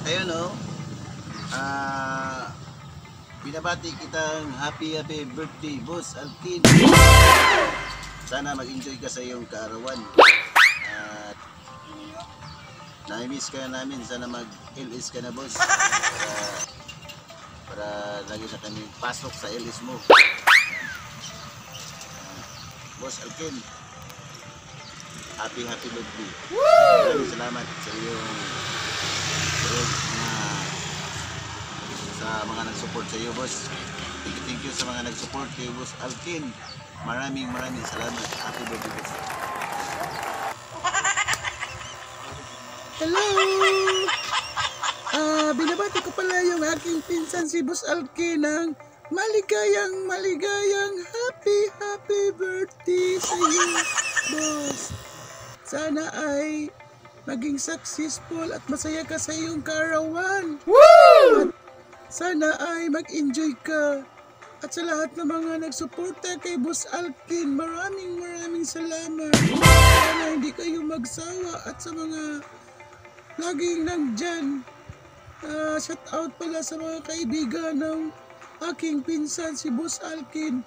Ayun o, binabati kitang happy birthday, Boss Alkin. Sana mag-enjoy ka sa iyong kaarawan. At na-miss ka namin, sana mag-LS ka na, boss. Para lagi na kami pasok sa LS mo. Boss Alkin, happy birthday. Maraming salamat sa iyong sa mga nag-support sa iyo, boss. Thank you sa mga nag-support kay Boss Alkin. Maraming salamat. Happy birthday, boss. Hello! Binabati ko pala yung aking pinsan si Boss Alkin ng maligayang happy birthday sa iyo, boss. Sana ay maging successful at masaya ka sa iyong kaarawan. Woo! At sana ay mag-enjoy ka. At sa lahat ng mga nagsuporta kay Boss Alkin, maraming salamat. Sana hindi kayo magsawa. At sa mga laging nandyan, shout out pala sa mga kaibigan ng aking pinsan si Boss Alkin.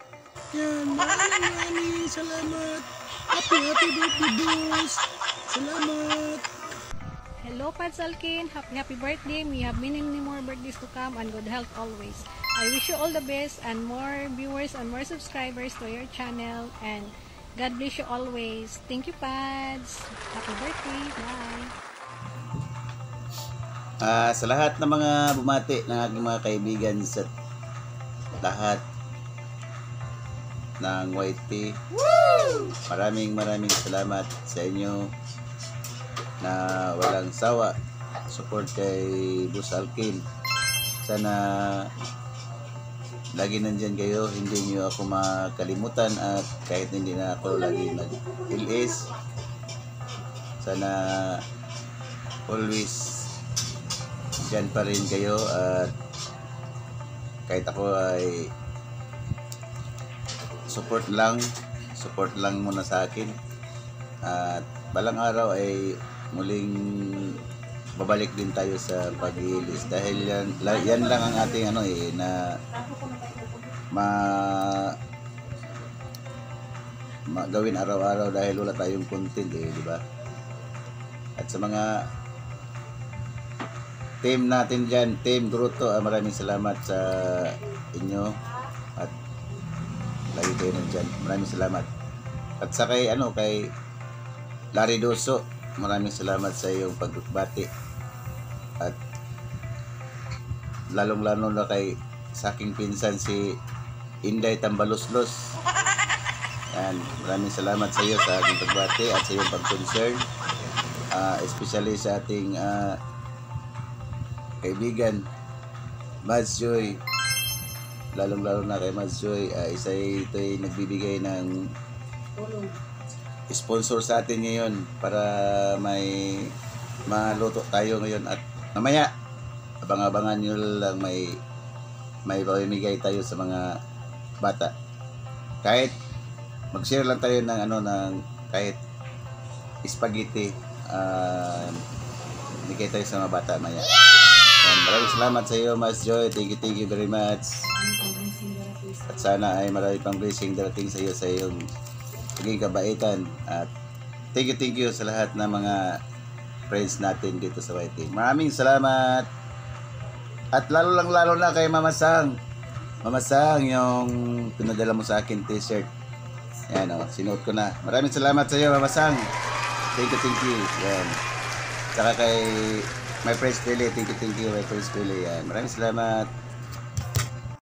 Yan, maraming salamat. Happy birthday, boss. Salamat. Hello, Pads Alkin. Happy birthday. We have many more birthdays to come and good health always. I wish you all the best and more viewers and more subscribers to your channel. And God bless you always. Thank you, Pads. Happy birthday. Bye. Sa lahat ng mga bumati ng aking mga kaibigan sa lahat ng YT, maraming salamat sa inyo na walang sawa support kay Boss Alkin. Sana lagi nandyan kayo, hindi nyo ako makalimutan, at kahit hindi na ako lagi nag-LS, sana always dyan pa rin kayo. At kahit ako ay support lang muna sa akin, at balang araw ay muling babalik din tayo sa pag-iilis, dahil yan lang ang ating na gawin araw-araw, dahil wala tayong content di ba? At sa mga team natin dyan, Team Gruto, maraming salamat sa inyo, at lagi kayo nandyan. Maraming salamat. At sa kay Larry Doso, maraming salamat sa iyong pagbati, at lalong-lalo na kay sa aking pinsan si Inday Tambaloslos. Yan, maraming salamat sa iyo sa aking pagbati at sa iyong pag-concern, especially sa ating kaibigan Mads Joy, lalong-lalo na kay Mads Joy. Ito'y nagbibigay ng sponsor sa atin ngayon para may maluto tayo ngayon, at mamaya abang-abangan nyo lang, may pamimigay tayo sa mga bata. Kahit mag-share lang tayo ng kahit spaghetti, bigay tayo sa mga bata maya. Maraming salamat sa iyo, Mas Joy. Thank you very much. At sana ay marami pang blessing darating sa iyo sa iyong naging kabaitan. At thank you sa lahat ng mga friends natin dito sa YT. Maraming salamat. At lalo na kay Mama Sang, yung pinadala mo sa akin t-shirt. Yan sinuot ko na. Maraming salamat sa iyo, Mama Sang. Thank you. Yan. Saka kay my friends Pili, thank you my friends Pili. Yan. Maraming salamat.